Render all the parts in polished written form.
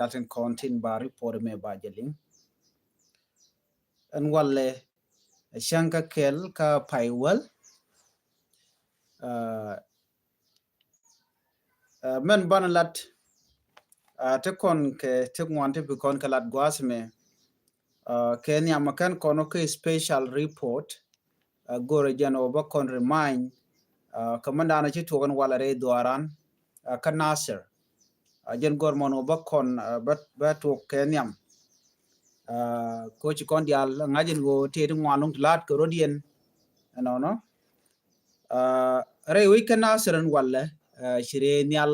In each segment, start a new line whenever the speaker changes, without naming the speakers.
dalten kontin ba report me ba jeling an walle shanka kel ka paiwal men banalat te kon ke te ngwante bi kon kalat gwasme ke nyamakan kono ke special report gore jano ba kon remind kamandana ci togan wala re duaran ka Nasser jen gormon ba kon ba to kenyam ko ci kon dial ngajin go te ngwalung lat ko rodien no re wi ka Nasser wala shire nyal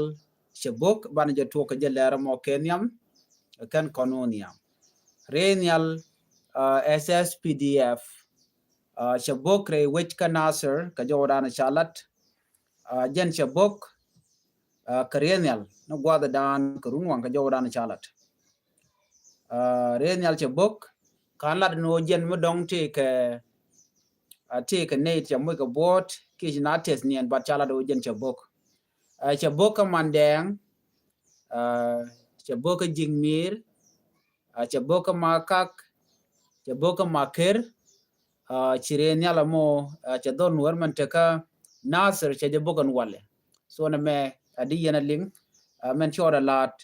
shabok ban je to ka jelera mo kenyam kan kononia re nyal SSPDF shabok re wich ka Nasser ka jodana chalat jen shabok karenyal no gwada dan kurunwan ka jodana chalat renyal shabok kan lat no jen modong te ke ne chamu ka bot ki na test nien bat chalat do jen shabok shabok mandeng shabok jingmir shabok makak shabok maker chirenyal mo chadon warman teka Nasser chajabokan wale so na me adi yana ling men chora lat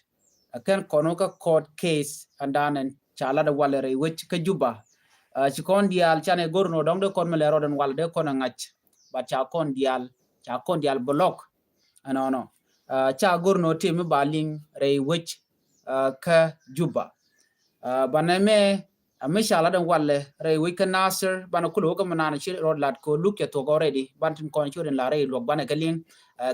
kan kono ka court case andanen chala da wale re which ka juba chikon dial chane gorno dong de kon melero den wale de kon ngach ba cha kon dial block no cha gorno tim baling re which ka juba baname mishala dan wale re which ka Nasser bana kulo ka manana chi rod lat ko look ya to already bantin kon churen la re lok bana kalin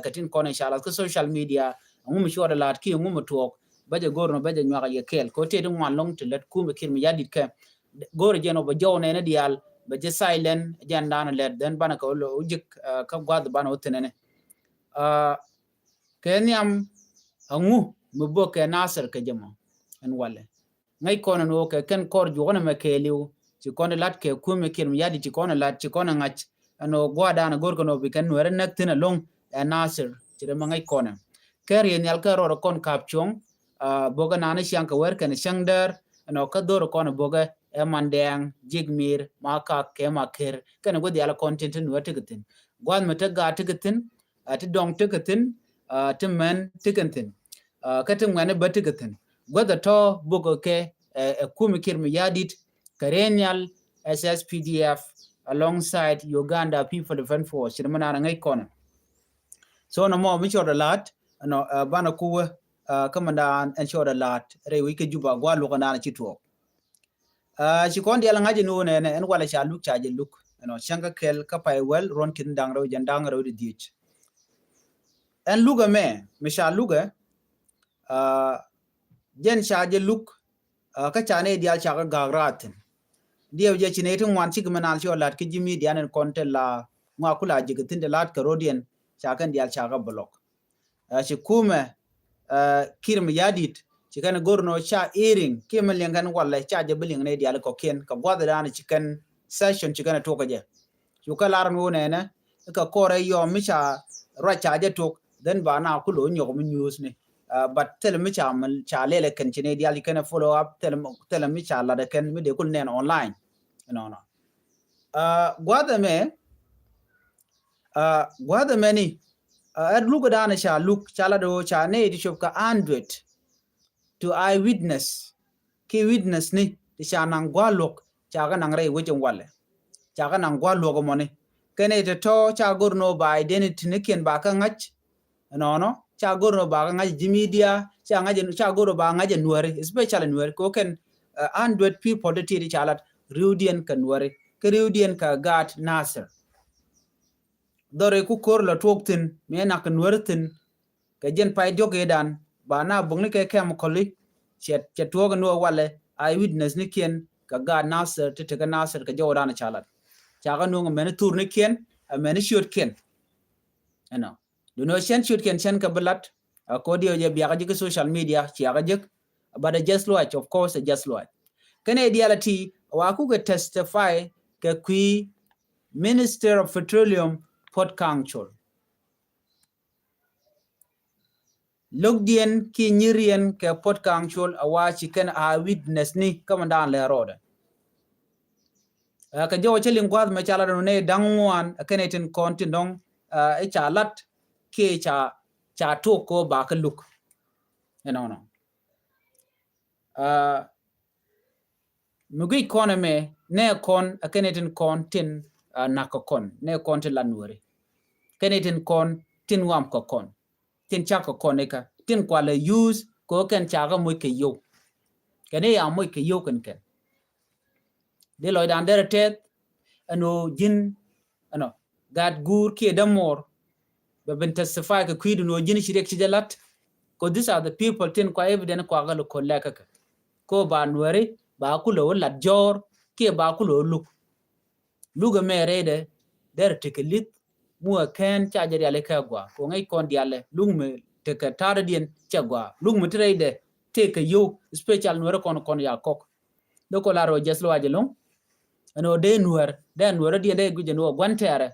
katin kon inshallah ko social media ngum shora lat ki ngum tok baje gorno baje nyaga ye kel ko te dum long te let kum kir mi yadit ka gor jeno ba jawne na dial baje silent jandana let den bana ko ujik ka gwad bana otenene kenyam angu mbo ke Nasser ke jamo en wale ngai kono no ke ken kor jona me keliu ci kono lat ke kum kir mi yadit ci kono lat ci kono ngach ano gwada na gor kono bi ken were nak tina long Nasser ci de ngai kono kere nyal ka ro kon kapchong boga nana siang ka wer kan sangdar no ka dor kon boga mandeng jigmir maka ke maker kan go diala content no tigatin gwan mata ga tigatin ati dong tigatin timman tigatin ka timman ba tigatin goda to boga ke kumikir mi yadit karenyal SSPDF alongside Uganda People Defense Force shirmana ngai kon so no mo mi choda lat no bana kuwa kamandan en shoda lat re wi ke juba gwa lo kana ci to ci kon diala ngaji no ne en wala cha luk cha je luk no shanga kel ka pay wel ron kin dang ro jandang ro di dich en luga me misha luga jen cha je luk ka cha ne dial cha ga gagratin dio je ci ne tun wan ci gmanan shoda lat ki jimi dian en kon la ngwa kula jigatin de lat ka rodien cha kan dial cha ga block ci kuma kirm yadit ci kan gorno cha earing kimen lengan walla cha je biling ne dial ko ken ka gwada dan ci kan session ci kan to ka je yu ka lar no ne na ka kore yo mi cha ra cha je to den ba na ku lo nyo mi news ne but tel mi cha mal cha lele kan ci ne dial kan follow up tel mi cha la de kan mi de kul nen online no gwada me ni luga dana cha look chala do cha ne di shop ka 100 to eyewitness ki witness ni di cha nang gwalok cha ga nang re wejin wale cha ga nang gwalo go mone kene to cha gorno ba identity ne ken ba ka ngach no cha gorno ba ka ngach media cha gorno ba ngach nuare especially nuare ko ken 100 people de ti chalat rudian kan nuare ke rudian ka gat Nasser dore ku kor la toktin me na kan wertin ka jen pay joge dan ba na bungni ke kam kolli chet toga no wale ay witness ni ken ka ga Nasser te ga Nasser ka jawdana chalat chaga no men tour ni ken men shoot ken ano do no shoot ken chen ka blat ko dio je biya ga social media chiaga jek but just watch of course just watch kane diality wa ku ga testify ka qui Minister of Petroleum Port Council logdien ki nyirien ke podcast chol awa chicken a witness ni kamandan le roda ka jaw chelin gwad ma chala no ne dangwan kenetin kontin dong e chalat ke cha to ko ba ka luk no mugi economy ne kon kenetin kontin nakokon ne kontin lanwore kenetin kon tin wam ko kon tin cha ko koneka tin kwa le use ko ken cha ga moy ke yo kene ya moy ke yo ken de loy dan der tet ano jin ano gad gur ke damor be ben testify ka kwidu no jin shirek chidalat ko these are the people tin kwa evidence kwa ga ko leka ko ba nwere ba ku lo lat jor ke ba ku lo luga mere de der tekelit mu ken cha jari ale ka gwa ko ngai kon diale lugme te ka tara dien cha gwa lugme trade te ka yo special nwere kon ya kok do ko laro jeslo ajelong ano de nuer dien de guje no gwantere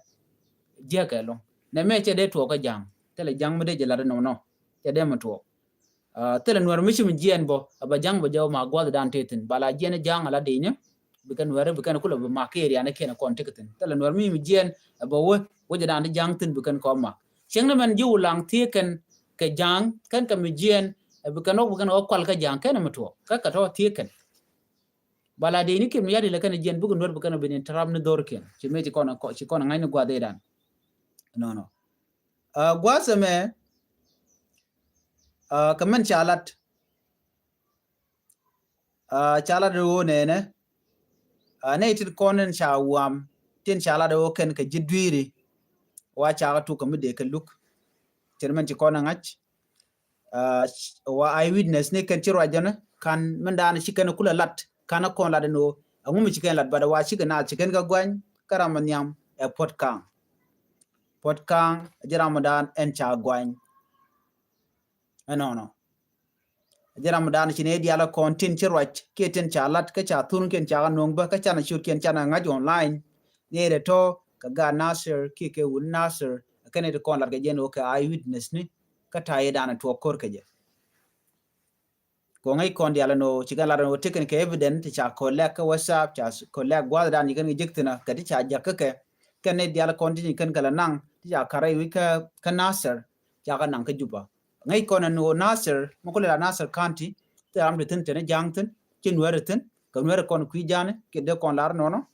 je ka long ne me che de to ka jang tele jang me de jela no che de mo to tele nuer mi chim jien bo aba jang bo jaw ma gwa dan tetin bala jien jang ala de nya bikan nuer bikan kula ba makeri ana ken kon tekin tele nuer mi jien aba wo je dan jang tin bikan ko ma cheng na man ju lang tie ken ke jang kan ka mi jien bikan o kwal ka jang ken mo to ka to tie ken bala de ni kim yadi la kan jien bugun wor bukan benin taram ne dor ken ci me ci kono ngani gwa de dan no gwa same kaman chalat do ne ne tin konen chawam tin chalat do ken ka jidwiri wa cha tu kam de ka luk cerman ci kono ngach wa eyewitness ne kan ci rajana kan man dan ci kan kula lat kana kon la no angum chicken lat bada wa chicken na chicken ga gwan karamanyam e potkang jaramadan en cha gwan no jaramadan chine diala kontin chirwach keten cha lat ka cha tun ken cha nong ba ka cha na shur ken cha na ngaj online ne de to ka ga nasir ki ke un nasir kene de kon lat ga jeno ka eyewitness ni ka taye dana to kor ka je ko ngai kon diala no chigala no taken ke evidence cha ko lek whatsapp cha ko lek gwa dan yigan jiktina kadi cha jakka ke kene diala continue kan kala nang cha kare wi ka nasir cha ka nang ka juba ngai kon no nasir mo ko la nasir county te am de tin tene jangten cin weraten ko wera kon ku jane ke de kon lar no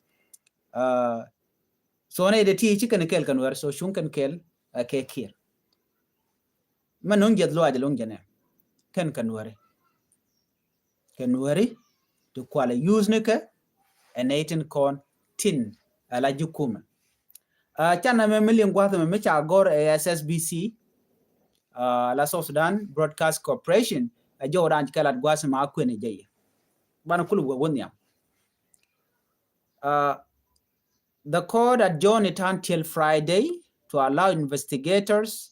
so ne de ti chicken kel kan wer so shun kan kel ke kir manon jedlo ajelong jene kan were kenwari to kwala use neke enatin kon tin ala jukuma chana me million gwa me cha gor SSBC la South Sudan Broadcast Corporation ajo ran kalat gwa sama kwene jeye bana kulu wonya the court adjourned it until Friday to allow investigators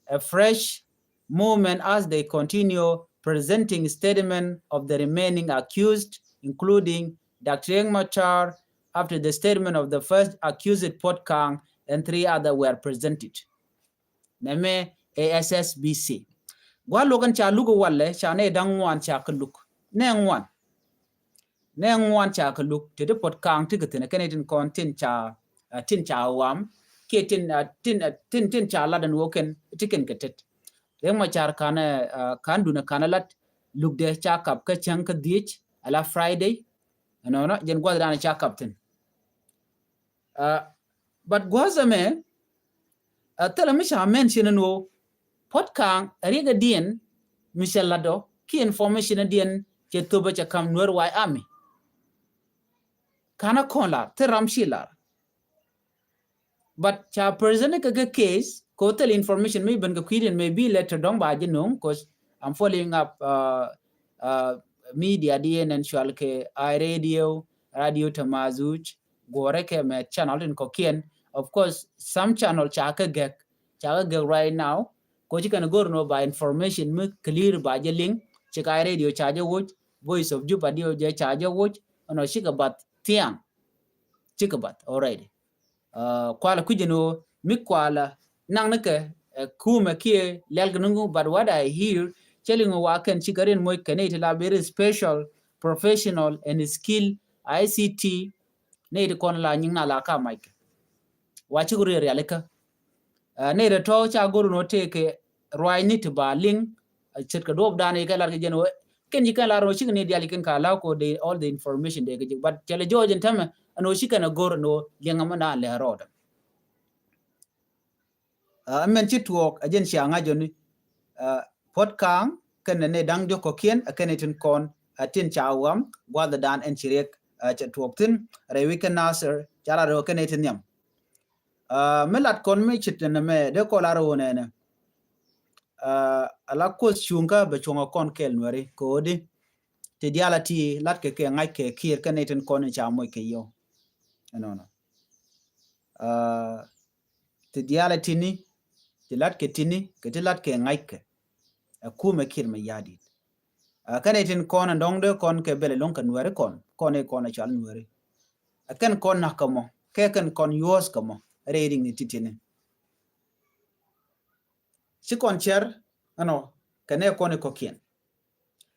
a fresh movement as they continue presenting statement of the remaining accused, including Dr. Riek Machar, after the statement of the first accused Potkang and 3 others were presented. Name ASSBC. Gwa logan cha lugo walle cha ne dangwan cha kuluk. Ne ngwan cha kuluk te de Potkang tigatin kenetin kon tin cha wam ke tin cha ladan woken tiken ketet. Riek Machar kana kanduna kanalat lugde cha kap ka chang ka dich ala Friday no jen gwa dana cha captain but gwazame tala misha mention no Potkang riga dien Michel Lado ki information dien ke toba cha kam nor wai army kana konla teram shilar but cha present ka case Kotel information may ban kwidin maybe later don ba jinung cause I'm following up media dien and shalke radio tamazuch gore ke me channel in kokien of course some channel chaka gek right now ko jikan go no by information me clear ba je link chaka radio charge watch voice of juba dio je charge watch ono shikabat tiang chikabat already kwala kujino mi kwala nang nake kuma kie lelgnungu but what I hear telling wa kan chikarin moy kanate la very special professional and skill ICT ne de kon la nyina la ka mike wa chi gure re aleka ne de to cha guru no te ke roi ni to ba ling chet ka dob dane ka lar ke jeno ken ji kan la ro chi ne di alikin ka la ko de all the information de ke but tele jojen tama ano shi kana gor no lenga mana le roda men chi tuok ajen sia nga joni pot kang kan ne dang jo ko kien aken tin kon tin chawam gwa da dan en chirek cha tuok tin re weekend nasir chara ro ken tin yam melat kon me chit na me de ko la ro ne ala ko chunga be chunga kon kel nwari ko di te dialati lat ke ngai ke kir ken tin kon cha moy ke yo no te dialati ni te lat ke tini ke te lat ke ngai ke kuma kir me yadi kan tin kon ndong de kon ke bele lon kan nwari kon e kon cha nwari kan kon na kamo ke kan kon yos kamo reading ni titine si kon cher ano kane kon ko kien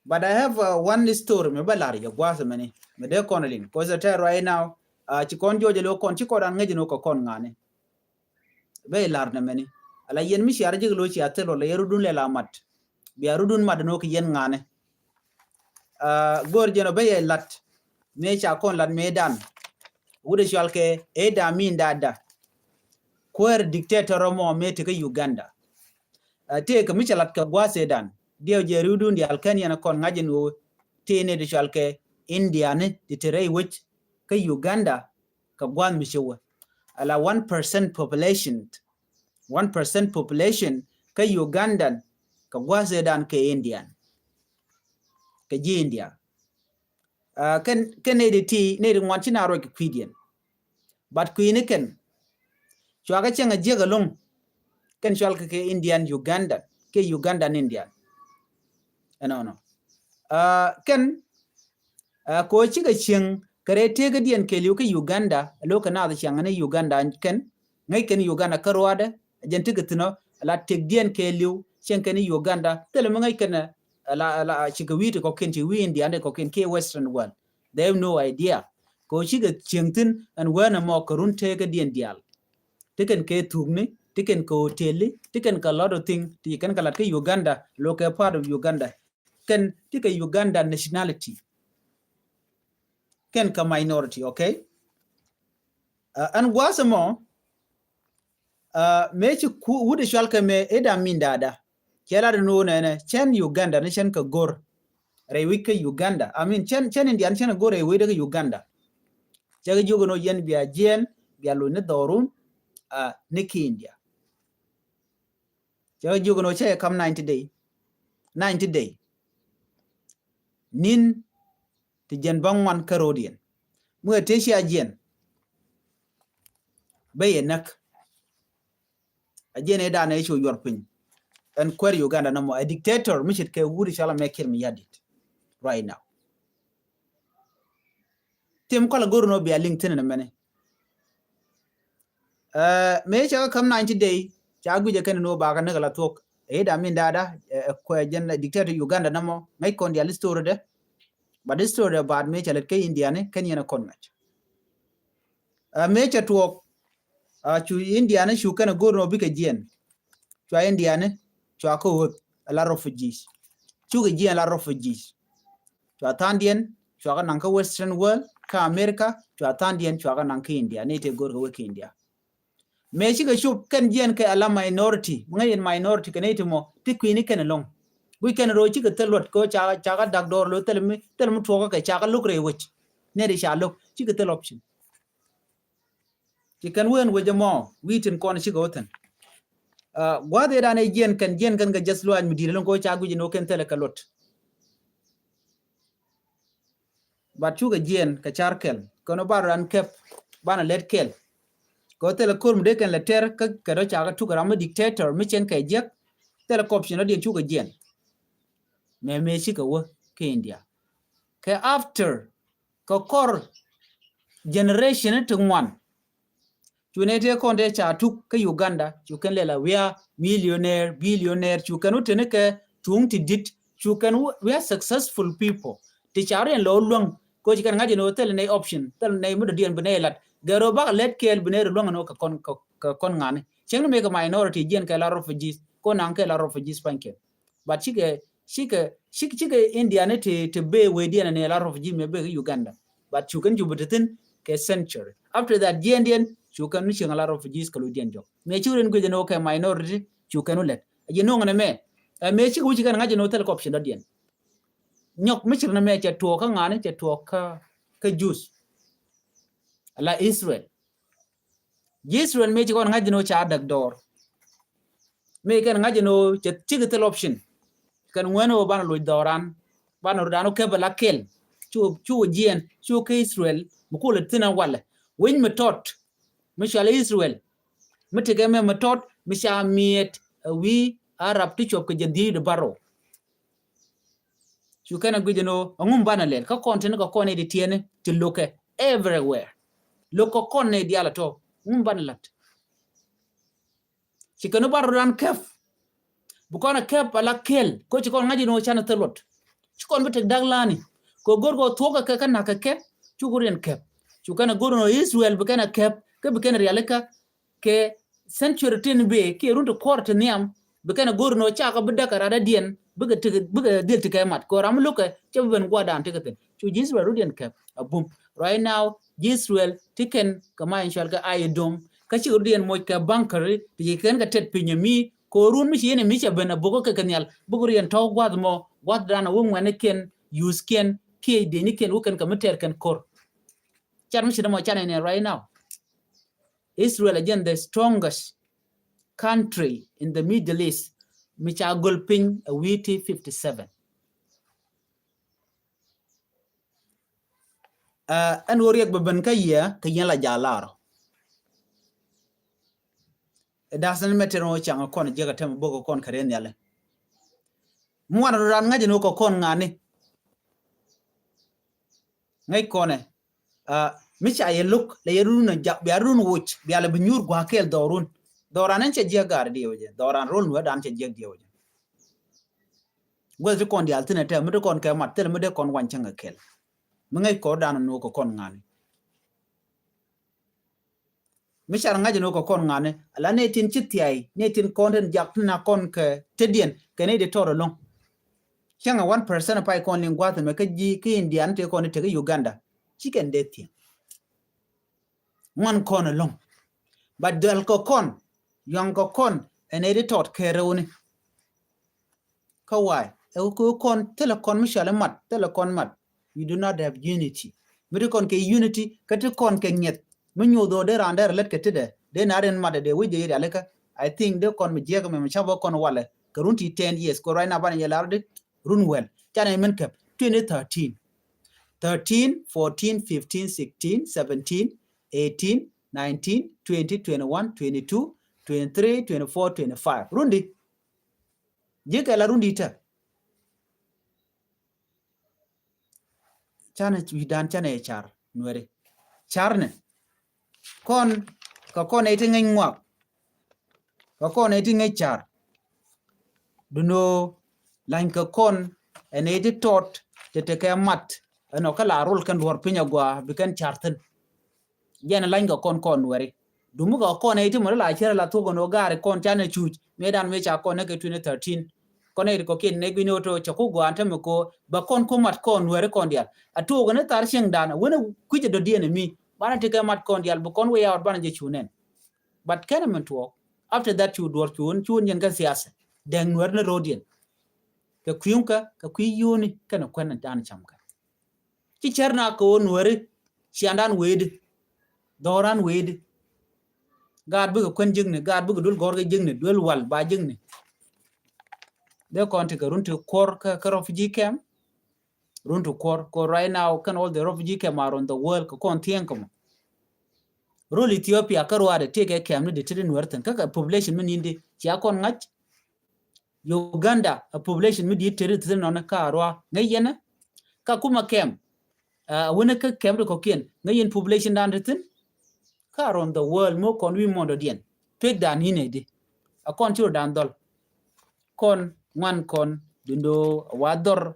but I have one story me balari ya gwasa mani me de kon lin ko za ta right now ci kon joje lo kon ci ko dan ngeji no ko kon ngane be lar na mani ala yen mi shar jiglo ci atelo le yerudun le lamat bi arudun mad no ko yen ngane gor jeno be lat me cha kon lat medan wude shalke e da min dada kwer dictator mo mete ke Uganda te ke mi chalat ka gwase dan dio je rudun di alkania na kon ngajin wo tene de shalke India ne ditere which ke Uganda ka gwan mi shewa ala 1% population ke Ugandan ka gwase dan ke Indian ke ji India ken ne de ti ne de ngwan china ro ke kwidian but kwini ken chwaga chenga jega long ken shalke ke Indian Uganda ke Ugandan Indian no ken ko chiga cheng kare tega dien ke liu ke Uganda loka na da changa ne Uganda ken ngai ken Uganda karwada ajenti gitno la tek dien ke liu chen ken Uganda tele ngai ken la chiga wi ko ken chi wi India ne ko ken ke western world they have no idea ko chiga chengtin and when mo karun tega dien dial tiken ke tugni tiken ko hoteli tiken ka lot of thing tiken ka lat ke Uganda local part of Uganda ken tika Uganda nationality ken ka minority okay and wasamo me chi ku wude shalka me eda mindada kela no ne chen Uganda ne chen ka gor re wike Uganda I mean chen Indian chen gor re wike Uganda chega jogo no yen bia jen bia lo ne dorun niki India chega jogo no che kam 90 day nin ti jen bangwan karodian mu tesia jen baye nak ajene da na isho yorpin and query Uganda no a dictator mishit ke wuri shala mekir mi yadit right now tim kola gorno bi a LinkedIn na mene me cha kam 90 day cha guje ken no ba ka ne la tok e da min dada ko jen dictator Uganda namo ngai kon dia story de but this story about me cha let ke India ne ken yana kon match me cha tok chu India ne shu kana gorno bi ke jen chu India ne chu ko la refugees chu ke jen la refugees chu atandien chu ka nan ka western world ka America chu atandien chu ka nan ka India ne te gorgo ke India me shiga shup kan jen kai ala minority ngai minority kan itimo tikwini kan long we can ro chiga telot ko cha ga dak dor lo telmi to ka cha ga lukre wich ne ri sha luk chiga tel option ti kan wen we jamo witin kon shiga wotan gwade da ne jen kan ga just lo an mi dilon ko cha guji no ken tele kalot but chuga jen ka charkel kono baran kep bana let kel ko tele kurm de kan la ter ka do cha ga tu ga dictator mi chen kai jek tele corruption no de chuga jen me shi ka wo ke India ke after ko kor generation to one chu ne te kon de cha tuk ka Uganda chu kan le la we are millionaire billionaire chu kan utene ke tung ti dit chu kan we are successful people ti chare lo long ko ji kan ngaje no tel ne option tel ne mu dien bene lat garo ba let kel bene lo no ka kon ngane cheng me ka minority gen ka la refugees ko nan ka la refugees panke but chike India ne te be we dien ne la refugee me be Uganda but chu kan jubutin ke century after that Indian chu kan ni cheng la refugees ka lo dien jo me churen ko je no ka minority chu kan let je no ngane me chi ku chi kan ngaje no tel ko option dien nyok mi chirna me che tuo ka ngane che tuo ka juice la Israel me chi kon ngaje no cha dak dor me kan ngaje no che chigital option kan weno ban lo doran ban rodano ke bala kel chu jien chu ke Israel mu ko le tina wala wen me tot me shala Israel me tege me tot me sha miet wi arab ti chop ke jadi de baro chu kana guje no ngum bana len ka content ko kone di tiene ti loke everywhere loko konne di ala to ngum bana lat chikano baro ran kef bukona kep ala kel ko chikon ngaji no chana telot chikon betek daglani ko gorgo toka ka kana ka kep chuguren kep chukana gorno Israel bukana kep ke bukana realeka ke century tin be ke runto korte niam bukana gorno chaka bedaka rada dien buga dil tikemat ko ram luka cheben gwadan tikaten chu Israel rudien kep abum right now Israel tiken kama inshal ka ayedom ka chi rudien moy ka bankari tiken ka tet pinyami ko run mi yene mi cha bena bogo ke kanyal bugurien taw gwad mo gwad dana won wane ken use ken ke de ni ken wuken ka meter ken kor chan mi shida mo chan ne right now Israel again the strongest country in the Middle East mi cha golpin a witi 57 an woriek beben ka yela jalaro dasan metero changa kon jega tem bogo kon karen yale muana ran ngaje no ko kon ngani ngai kone micha ye look le yeruna biarun wuch biala binyur gwa kel doran che jegar dioje doran rol no dan che jeg dioje gwa kon di alternative mi kon ka mat tel mi de kon wanchanga kel ngai ko dan no ko kon ngani mishar ngaje no ko kon ngane ala ne tin chitiai ne tin content jak na kon ke tedien ke ne de toro long changa 1% pa kon lingwa te me ke ji ke indian te kon te Uganda chicken de ti mon kon long but dal ko kon yang ko kon ene de tot kerewni kawai e ko kon telecom mishale mat telecom mat you do not have unity mi kon ke unity ke te kon ke nyet munyo do de rander let ketede de naren made de wije yele aleka I think de kon mi jega me chabo kon wale karunti 10 years ko right now ban yelarde run well chane men kep 2013 13 14 15 16 17 18 19 20 21 22 23 24 25 rundi jega la rundi ta chane widan chane char nwere charne kon ka kon eti ngai ngwak ka kon eti ngai char duno lain ka kon eti tot te ka mat ano kala rol kan wor pinya gwa bikan charten jena lain ka kon wari dumu ka kon eti mo la chira la to gono gare kon chane chuj medan me cha kon ke 2013 kon eti ko kin ne gwino to chako gwa antame ko ba kon ko mat kon wari kon dia atu gone tar sheng dana wona kuje do diene mi bana teke mat kon dial bu kon we out bana je chunen but kana man to after that you do chun yen ka siasa den wer na rodien ka kuyunka ka kuyuni kana kwana dan chamka ci cerna ko nwere ci andan wede doran wede gad bu ko kon jingne gad bu dul gorga jingne dul wal ba jingne de kon te runtu kor ka refugee camp runtu kor right now can all the refugee camp around the world ko kon tien ko role Ethiopia karwade take camp ni de tin werten kaka population min indi ci akon ngach Uganda a population mi di tere tin non karwa ngayena ka kuma camp wona ka camp ko kien ngayen population dan tin around the world mo kon wi mondo dien pek dan hine di akon chur dan dol kon ngwan kon dindo wador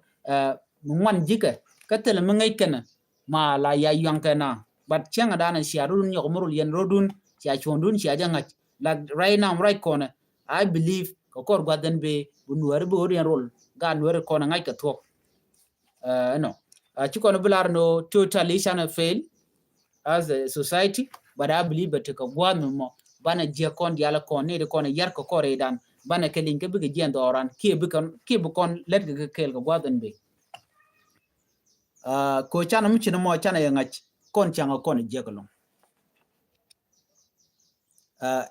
ngwan jike katel mengai kana ma la ya yang kana but changa dana siarun nyok murul yen rodun sia chondun sia jangat like right now right corner I believe ko kor gwaden be bunwar bo yen rol ga nwar kona ngai ka thok no chikono bular no totally shana fail as a society but I believe but ko gwanu mo bana je kon diala kon ne de kon yar ko kore dan bana kelin ke bige jendo oran ke bu kon let ke kel ko gwaden be ko chana mu chino mo chana yangach kon changa kon je ko long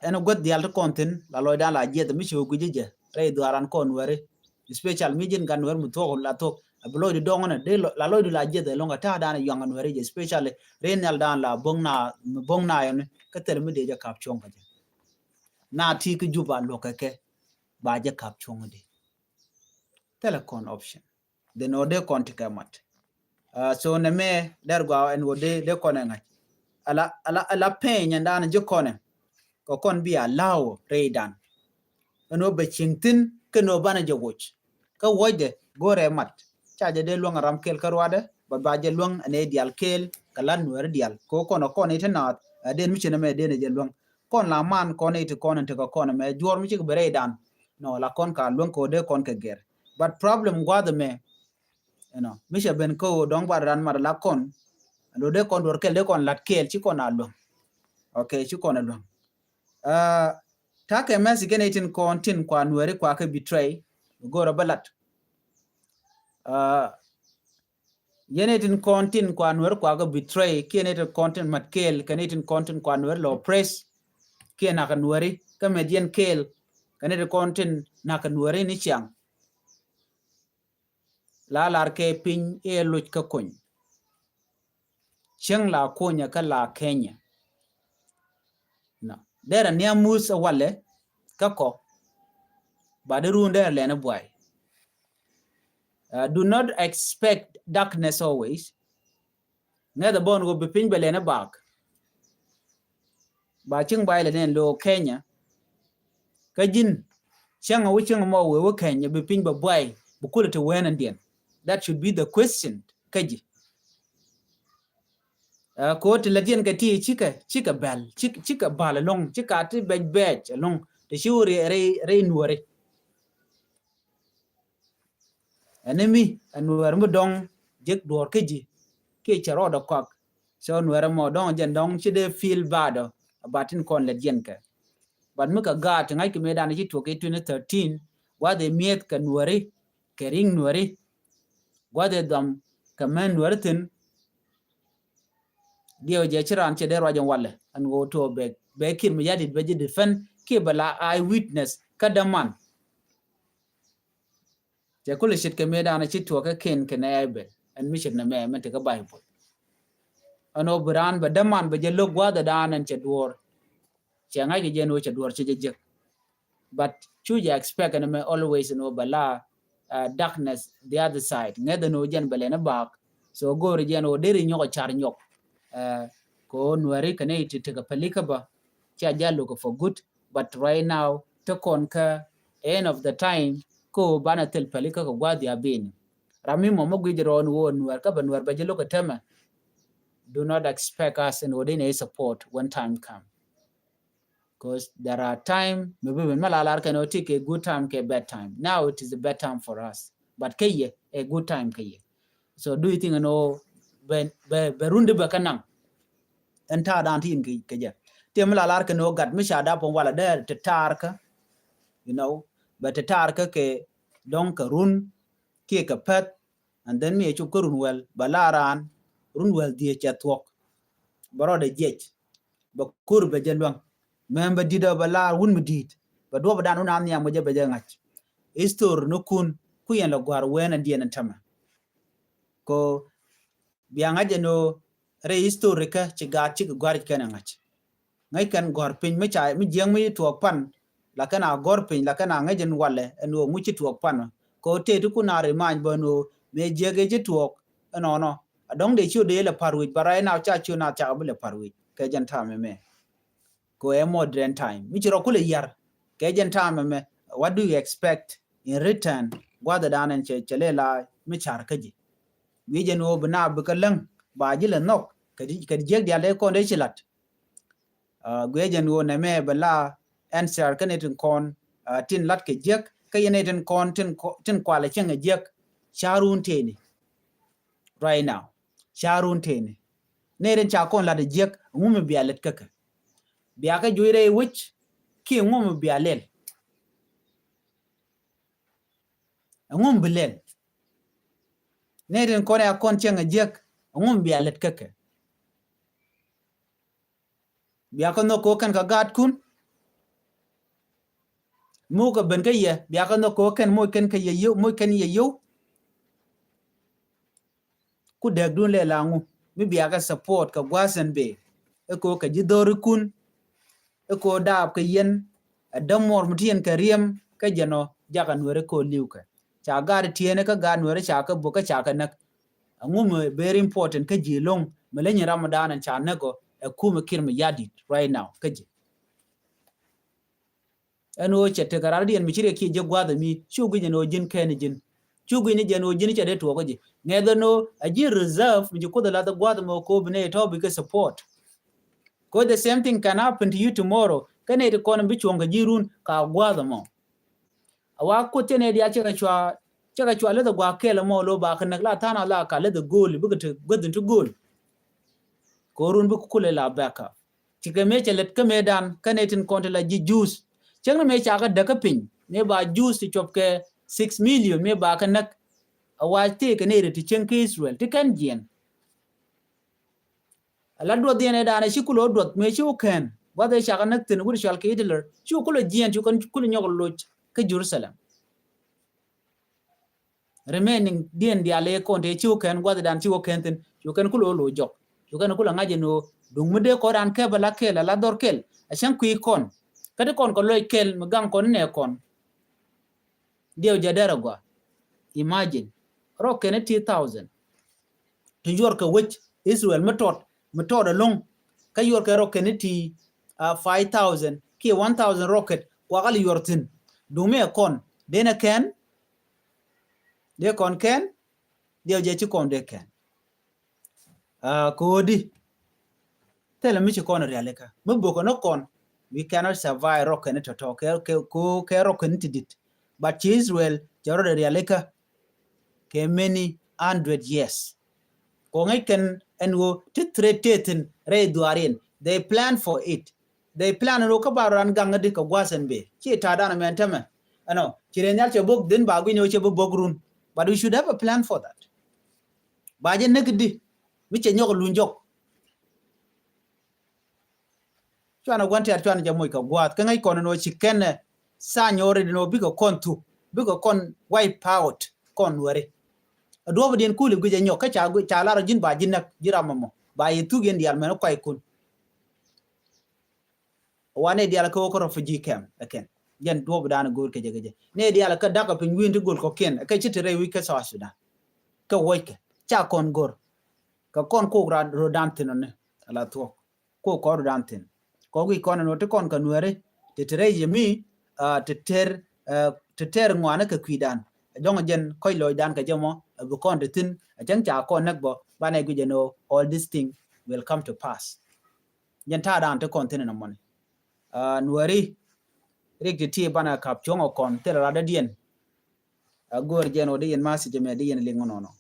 eno god dial kontin la loy dan la je de mi chu gujije re duaran kon ware special mijin gan wer mu to la to abloy de dongona de la loy la je de longa ta dan yang an ware je special renal dan la bongna yon ka tel mi de je kap chong ka je na ti ku juba lo ka ke ba je kap chong de telecom option de no de konti ka mat so na me der gwa en wode de konenga ala penya dan je konen ko kon bia law redan no be chingtin ke no bana je woch ka wode gore mat chaje de luang ram kel karwade ba je luang ane dial kel kalan wer dial ko kono kon itenat den mi chene me den je luang kon la man kon ite kon te ko kon me jor mi chik beredan no la kon ka luang ko de kon ke ger but problem gwade me mi che ben ko dong ba ran mar la kon lo de kon dor kel de kon lat kel chi kon alo okay chi kon alo ta ke mes genetin kontin kwa nwere kwa ke betray gora balat genetin kontin kwa nwere kwa ke betray genetin kontin matkel genetin kontin kwa nwere lo press ke na ka nwere ka median kel genetin kontin na ka nwere ni chang la lar ke pin e luch ka kon chang la konya ka la Kenya no dera nia musa wale kako badiru ndere lene boy do not expect darkness always ngada bon go bipin belene bak ba ching bay lene lo Kenya kajin changa wuching mo we Kenya bipin ba boy bukule to wen ndien that should be the question kaji ko te ladien ka ti chika bal chika bal long chika ti bej long te shuri re nuore enemy anuar mo dong jek dor keji ke charo da kok so nuar mo dong jen dong chide feel bad abatin kon ladien ka but muka gat ngai ke medan ji to ke 2013 wa de miet ka nuore ke ring nuore wa de dam ka men nuartin dio je chiran che der wajan walle an go to be kir mi yadi be defend ke bala eye witness kadaman je kule shit ke medana chi to ka ken ke naebe an mi shit na me man te ka bible ano bran ba daman be je logwa da danan che dor che ngai ke je no che dor che je but chu je expect and me always no bala darkness the other side ngeda no jen bele na bak so go re je no deri nyoko char nyok ko nwari kane ite ka palika ba cha jalo ko for good but right now to konka end of the time ko bana tel palika ko gwadi abin rami mo mogijro on won nwar ka banwar ba jelo ko tema do not expect us and within a support when time come because there are time maybe when malalar can take a good time ke bad time now it is a bad time for us but kay a good time kay so do you think be runde ba kanang enta dan tin ke je tem la lar ke no gat mi shada pon wala der te tarka you know but te tarka ke don ka run ke ka pet and then me chu kurun wel balaran run wel die che twok baro de je ba kur be je lwang member dida balar wun medit ba do ba dan un am nyam je be je ngach istor no kun ku yen la gwar wena dien tama ko bianga je no re historika ci ga ci gwar kana ngach ngai kan gor pin me cha mi jeng mi to pan la kana gor pin la kana ngajen wale eno mu ci to pan ko te tu kuna re man bono me jege ci to no adong de chu de la parwi barai na cha chu na cha bu le parwi ke jan ta me ko a modern time mi chiro kule yar ke jen time me what do you expect in return gwada danan chele la mi char kaji wi jen o bna bukalang ba jile nok kadi jeg dia le ko de chilat gwe jen o na me bala answer kanetin kon tin lat ke jeg kayeneten kon tin kwala chenga jeg charun teni right now charun teni neren cha kon la de jeg ngum bialet kaka biya ka joyre wich ki ngum bialel ngum bilel neren kon ya kon chenga jeg ngum bialet kaka biya ka no ko kan ka gat kun mu ka ben ka ye biya ka no ko kan mo kan ka ye yo mo kan ye yo ku deg dun le langu mi biya ka support ka gwasan be e ko ka jidori kun e ko daab ka yen adamor mutien ka riem ka jeno jaka nwere ko liuka cha gar tiene ka gar nwere cha ka buka cha ka nak ngum very important ka jilong melenyi ramadan cha nego e kuma kirmi yadi right now ka ji eno chete karadi en michire ki je gwada mi chugu jeno jin ken jin chugu ni jeno jin che de to ko ji ngeda no aji reserve mi ko da la gwada mo ko bne to bi ka support ko the same thing can happen to you tomorrow kane de kon bi chonga jirun ka gwada mo awa ko tene dia cheka chwa le da gwa kele mo lo ba kan la tana la ka le da goal bi ka godin to goal ko run bi kule la baka tika me chelet ka medan kane tin kon la ji juice chengna me cha ka daga pin me ba juice ti chop ke 6 million me ba ka nak awa te ka ne ti chen ke Israel ti kan jien ala do de ne da na shikulo do me chu ken wa de cha ka nak tin gur shal ke Hitler chu kulo jien chu kan kulo nyogol lo ke Jerusalem remaining dien dia le kon te chu ken wa de dan chu ken tin chu kan kulo lo jok chu kan kulo ngaje no dung mude ko dan ke bala ke la dor kel ashan ku ikon kadi kon ko loy kel magang kon ne kon dio jadara gwa imagine rocket 3000 to yor ka wich Israel metot along ka yor ka rocket 5000 ki 1000 rocket wa gal yortin dume kon dena ken de kon ken dio je ci kon de ken kodi tele mi ci kon realeka mbo ko no kon we cannot survive rocket to talk ke rocket did but Israel jaro de realeka ke many 100 years ko ngai ken enwo titretetin re duarin they plan for it they plan ro ka baran ganga de ka gwasan be ci ta dana men tama ano kire nyal che bog din ba gwi no che bogrun but we should have a plan for that ba je negdi mi che nyog lunjok chwana gwante ar chwana jamoy ka gwat ka ngai kono no chiken sa nyore no bigo kontu bigo kon wipe out kon wore adobo den kuli guje nyoka cha la rajin ba jinnak jiramamo ba yitu gen dial men ko ikun wane dial ko ko refugee camp again yen dobo dana gor ke jegeje ne dial ka daka pin windu gol ko ken ka chitere wi ka sa sudan ka woike cha kon gor ka kon ko rodantin ne ala to ko rodantin ko gi kon no te kon ka nuere te tere yemi te ter ngwana ka kwidan jong jen koy loy dan ka jamo bu kon de tin jang cha kon nak bo bane gu jeno all this thing will come to pass yen ta dan te kon tin na mon nuere rik ti bana kap chongo kon te la da dien gor jeno de yen masi jeme de yen lingono no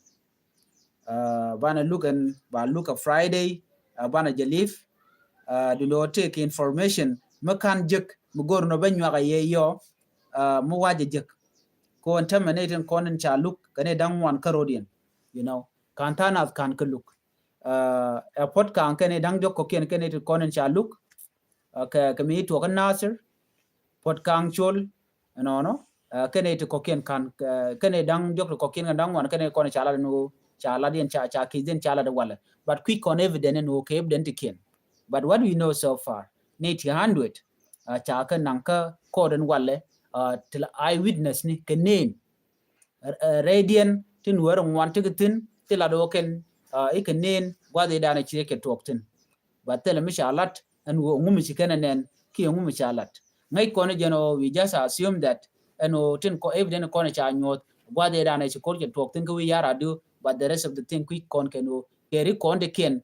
bana look a Friday bana jelif do not take information makan jek mu gor no banyu ga ye yo mu waje jek ko terminating konin cha look kane dan wan karodian you know kan tanat kan ka look airport kan kane dan jok ko ken kane konin cha look ka mi to kan nasir pot kan chol no kane to ko ken kan kane dan jok ko ken dan wan kane konin cha la no cha la dien cha kizin cha la de wala but quick on evidence no ke evident ken but what we know so far 100 cha ka nanka koden walle til eyewitness ni kenen radiant tin wero wan tigitin tila do ken ikenen gwade dana chire ke toktin but tele mishalat and ngum chi kana nen ki ngum cha lat ngai ko ne jeno we just assume that tin ko evident ko ne cha nyot gwa de da ne chi ko ke tok tin ko we yara do but the rest of the thing quick kon keno ke ri kon de ken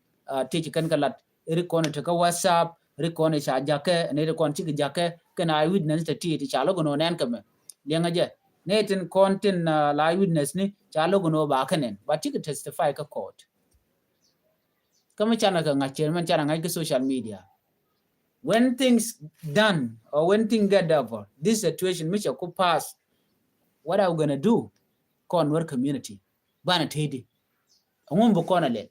ti chi kan kalat ri kon te ka whatsapp ri kon cha jake ne ri kon chi jake kana witness te ti cha lo no nen kame lenga je ne tin kon tin la witness ni cha lo no ba kanen ba ti ka testify ka court kama chana ka ngachen man chana ngai ka social media when things done or when things get over this situation which could pass what are we going to do conwar community bana tedi ngum bo kona le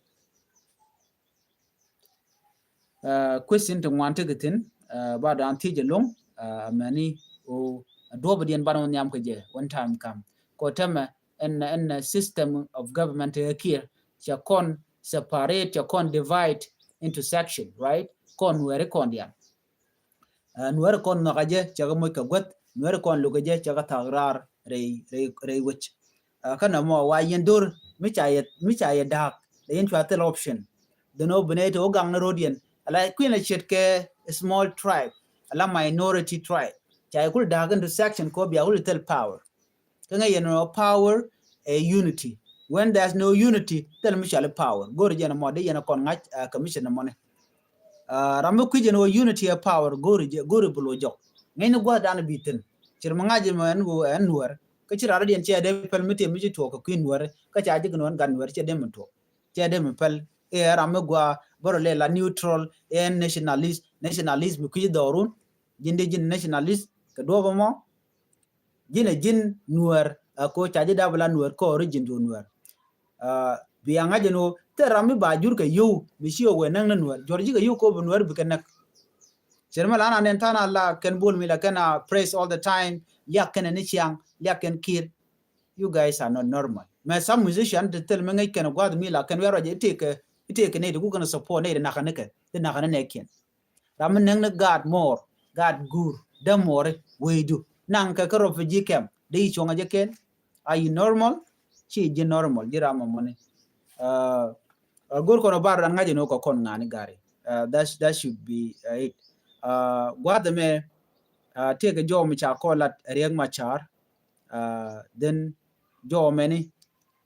question to want to getin ba da anti je long mani o dobadian bana nyam ka je one time come ko tama en system of government here cha kon separate cha kon divide into section right kon were kon dia nuwer kon no gaje cha mo ka got nuwer kon lu gaje cha ka tagrar rei wich kana mo wa yendur mi cha ye dak the intratel option the no beneto gang na rodian ala queen la chet ke small tribe ala minority tribe cha kul dagan to section ko bia will tell power kanga no power a unity when there's no unity tell mi cha power go rejena mo de yena kon ngach commission mo ne ramu kujeno unity of power gori bulo jok ngene gwa dana bitin cirma ngaje man go anwar ka cirara dien che de pel miti mi to ko kinwar ka cha ji gnon ganwar che de mto che de pel e ramu gwa boro le la neutral and nationalism ku dorun jinde jin nationalist ka do mo jin nuar ko cha ji da bla nuar ko origin do nuar biya ngaje no terami bajur ka yu bisio we nang nuar jorji ka yu ko nuar bikanak cerma lana nen tana la ken bol mi la kana praise all the time yak ken ni chiang yak ken kir you guys are not normal me some musician to tell me ngai ken gwad mi la ken wero je take ne du kana support ne na kana ke na kana ne ken ram nang na god more god gur da more we do nang ka ka refugee camp de chonga je ken are you normal chi je normal jira mo ne gor kono bar ngaje no ko kon ngani gari that should be it gwada me take jo mi cha ko lat riang machar then jo many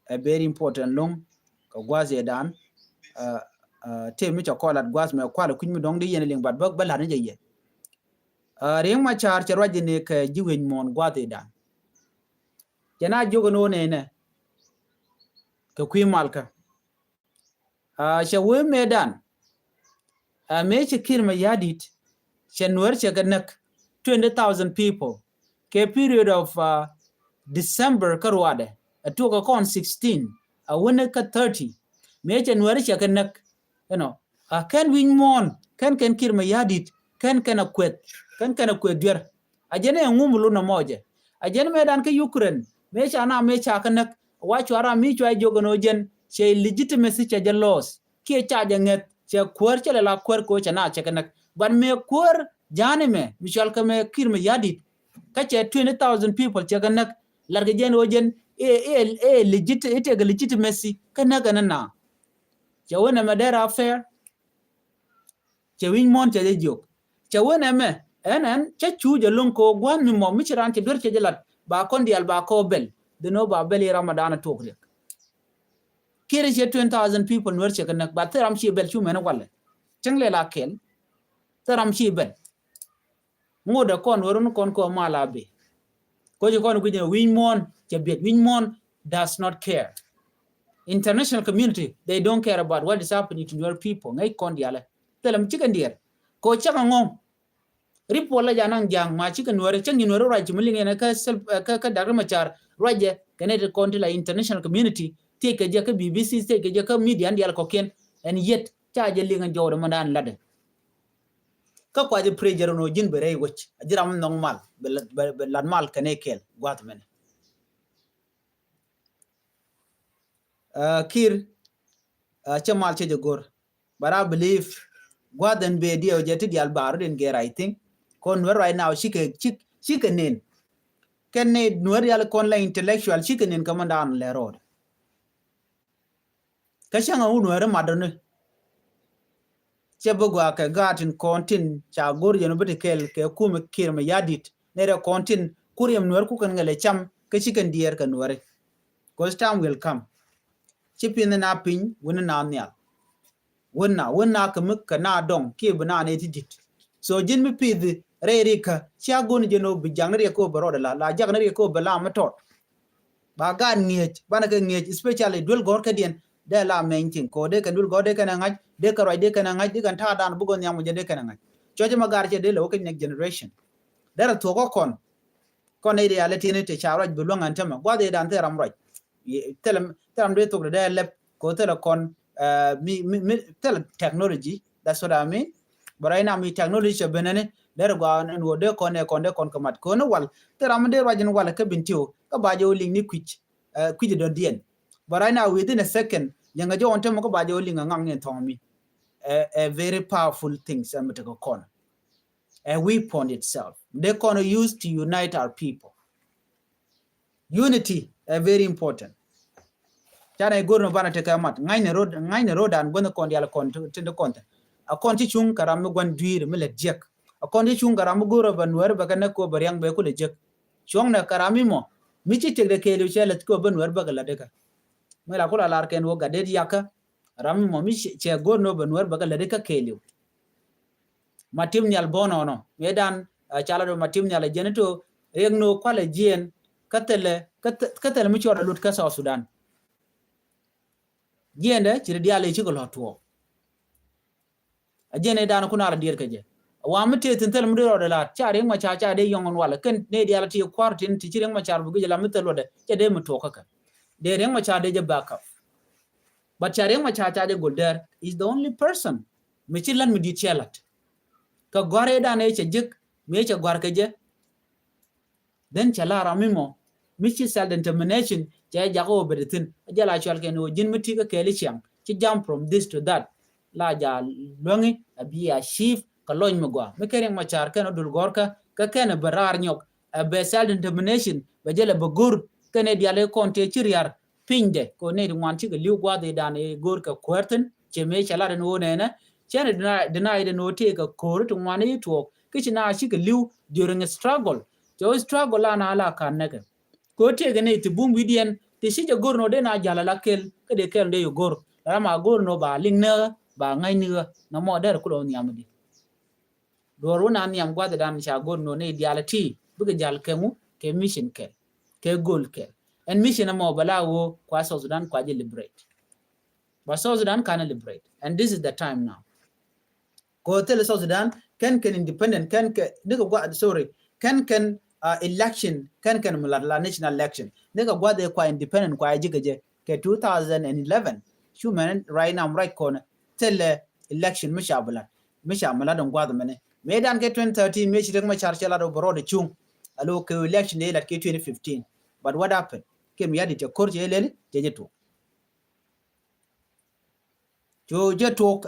a very important long ko gwaze dan te mi cha ko lat gwaz me kwala kunmi dong de yen ling bad bak bala ne je riang machar charwaje ne ka jiwen mon gwade dan jana jogo no ne ka kwi malka shawe medan me chikir ma yadit chanwer chaganak 20,000 people ke period of December karwade atuka kon 16 awone ka 30 me chanwer chaganak you know can win mon kan kir ma yadit kan akwet der ajene ngumulu na moje ajene medan ka Ukraine me chana me chakanak wachwara mi chwa jogono jen che legitimacy cha jalos ke cha janget che kwar che la kwar ko chana chakanak ban me kwar jane me michal ka me kir me yadit ka che 20,000 people chakanak larga jen ojen legitimacy kana na che wona madera affair che win mon che jok che wona me enen che chu je lon ko gwan mi mo mi chiran che dur che jelat ba kon dial ba ko bel de no ba beli Ramadan tokre kire je 20,000 people nwer che kana ba teram chi bel chu mena wala changle la kel teram chi bel ngoda kon worun kon ko mala be ko je kon guje winmon che bet winmon does not care international community they don't care about what is happening to your people ngai kon diala telam chikandier ko chaka ngom ripola janang jang ma chikan wore changi wore raj mulinge na ka dagar machar raje kanete konti la international community take je ka BBC take je ka media ndial ko ken and yet chaje linga jawdo mandan lade ka kwaje prejero no jin bere woch ajiram normal be lan mal kane kel gwat men kir chamal che jogor but I believe gwaden be dio je ti dial baru den ger I think kon right now she can ne nuer yal kon la intellectual chikenin kamandan le road kashanga nuer madone chebugwa ka gatin kontin cha gor jeno betikel ke kum kirma yadit nere kontin kuriyam nuwer ku kan ngale cham ke chicken dier kan nuwer cause time will come chipin na pin wona na nya wona ka na dong ki bana ne tidit so jin mi pid rerika cha gon jeno bijangre ko baroda la jagre ko bala matot ba ga ngej bana ka ngej especially dul gor ka dien de la mentin ko de kan dul gor de kan ngaj de ka roy de kan ngaj de kan ta dan bu gon yam je de kan ngaj choje magar che de lo ka next generation dara to ko kon ne reality ne te cha roj bu lo ngan tama gwa de dan te ram roj telam de to de lep ko te la kon mi tel technology that's what I mean but right now mi technology benene der gwa en wo de kon kamat ko no wal teram de rajin wala ka bintiw ka bajo ling ni kwij do dien but right now within a second yanga jo onte mo ko bajo ling ngang ne tomi a very powerful thing am to kon a weapon itself they can use to unite our people unity very important chana igorno bana te kamat ngaine road an gono kon yala kon tinde konta a kon ti chung karam gon duire mele jek a kon ti chung karam goro banwer ba kana ko baryang be ko le jek chung na karami mo mi ci tegde kelu chele ko banwer ba la de ka mela ko la ken wo gade yaka rami mo mi che gorno banwer ba la de ka kelu matim nyal bono no medan chala do matim nyal jeneto regno kwale jien katele mi chora lut ka South Sudan jende ci diale ci ko lotwo ajene dan kuna la dir kaje wa mete tentel mu do la chaare ma cha de yongon wala ken ne diala ti quartin ti cireng ma char bu gela mitelo de ce de mu to kaka de reng ma cha de je backup but chareng ma cha de golder is the only person mi ci lan mi di chelat ka gore dan e ce jik me ce gor kaje then chala ramimo mi ci self determination je jago bedetin jala chwal ken o jin miti ka keli chiang ci jump from this to that la ja longi abia chief ka loñ mi gwa me kereng ma char ken dul gorka ka ken barar nyok be self determination be jele be gur ken diale konte ci riar pinde ko ne ngwan ci ga liu gwa de dan e gorka kwerten ce me chala den wo ne na chen deny de no te ka kor to ngwan yi to ki na ci ga liu during a struggle to struggle la na ala kan ne ko te gane ti bum widien ti sije gorno de na jala lakel ke de kel de yo gor rama gorno ba lingna ba ngai ni na mo der ko lo nyamdi doru na nyam gwa de dan sha gorno ne diala ti buga jal kemu ke mission ke goal ke and mission mo bala wo kwa South Sudan kwa je liberate but South Sudan can liberate and this is the time now ko tele South Sudan can independent can election can mulala national election nega gwa de kwa independent kwa jigeje ke 2011 human right now right corner tele election mishabala don gwa de mene medan ke 2013 me shi ma charchela do bro de chung alo ke election de la ke 2015 but what happened ke mi yadi te korje lele jeje to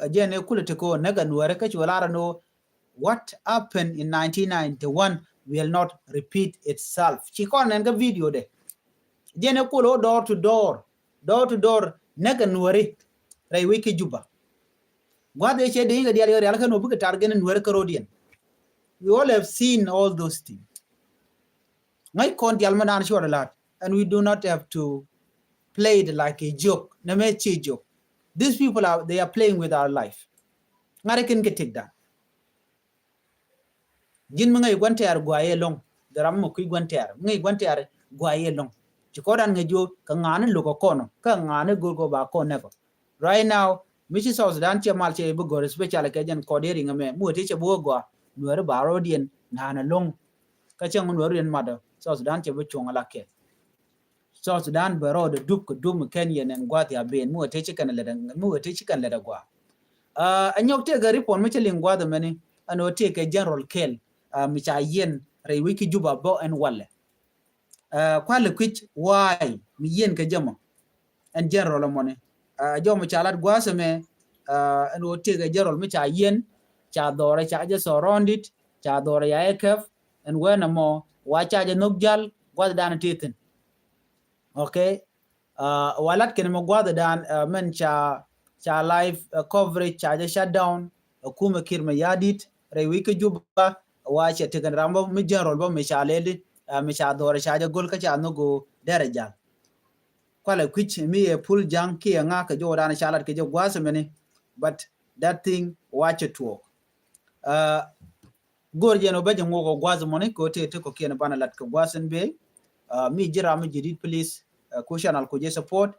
ajene kulete ko naga nuare ka cholara no what happened in 1991 will not repeat itself. She kon nga video de. Jene kulo door to door naga nuare rai wiki juba. Gwade che de nga diari ala kanu buka targen nuare karodian. We all have seen all those things. Ngai kon di almanan shora lat and we do not have to play it like a joke. Na me che joke. These people they are playing with our life. Ngare ken get take that. Jin mga igwante ar gwaye long daram mo kuy gwante ar ngai gwante ar gwaye long ci ko dan ngejo ka ngane lu ko kono ka ngane gol ko ba ko ne ko right now michi South Sudan che mal che bu gore special ke jan ko deri ngame mu te che bo gwa nuer baro dien na long ka che ngun nuer ma da South Sudan che bu chonga la ke South Sudan baro de dub ko dum Kenya nen gwa ti aben mu te che kan le da gwa anyok te ga report me che lingwa da meni ano te ke General Kel micha yen rai wiki juba bo en walle kwale kwich why mi yen ka jama en general money jomo chalat gwasame en wote ga general micha yen cha dore cha je surrounded cha dore ya ekef en wena mo wa cha je nokjal gwada dan titin okay walat ken mo gwada dan men cha live coverage cha je shutdown kuma kirma yadit rewi ke juba wa che tegan rambo mi jarol bo mishaleli mishadore shaja gol ka cha no go daraja kwala kwich mi e pul jang ki nga ka jo dana shalat ke jo gwasmene but that thing watch it work gorjeno baje ngogo gwasmone ko te ko kien bana lat ko gwasen be mi jira mi jidit please ko channel ko je support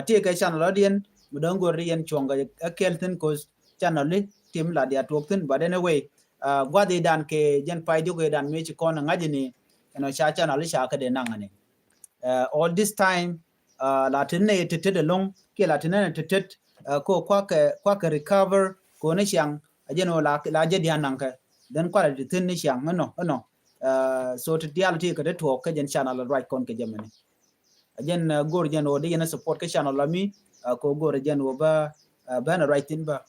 te ka channel odien mudongo rien chonga kelten ko channel tim la dia tokten but anyway gwade dan ke jen paydo ke dan mechi kono ngajini no cha channel sha ka de nangane all this time latine tete long ke latine tete ko kwa ka recover ko ne siang ajeno la je dia nanka den kwa de tin ne siang no so to reality ka de to ka jen channel right kon ke jemene ajen gor jen o de support ka channel la mi ko gor jen o ba na right in ba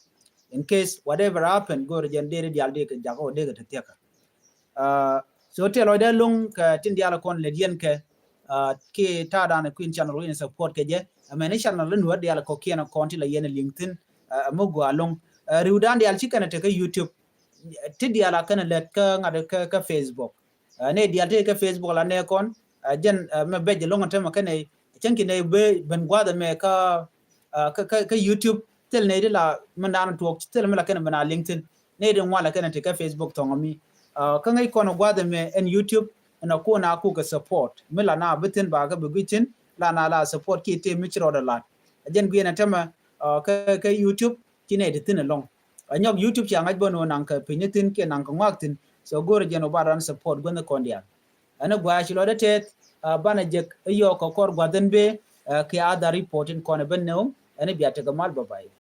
in case whatever happen gor jen de dial de ka jago de ka teka so te lo de long ka tin dial kon le jen ke ke ta dan queen channel in support ke je amene channel nu dial ko kiena konti la yen linkedin mo go along riudan dial chikana te ka youtube ti dial kana let ka ngade ka facebook ne dial te ka facebook la ne kon jen me beje longa tema kane chanki ne be ben gwada me ka youtube tel ne la mandan tok tel me la kana bana linkedin ne de wala kana te ka facebook to ngami ka ngai kono gwada me en youtube na ko na ku ka support mila na bitin ba ga bigitin la support ki te michro da lat jen gina tema ka youtube kine de tin long anyok youtube ya ngaj bono nan ka pinyitin ke nan ka ngaktin so gore jeno baran support gona kondia ana gwa shi lo da tet bana je yo ko kor gwaden be ke ada reporting kono benno ana biya ta gamal babai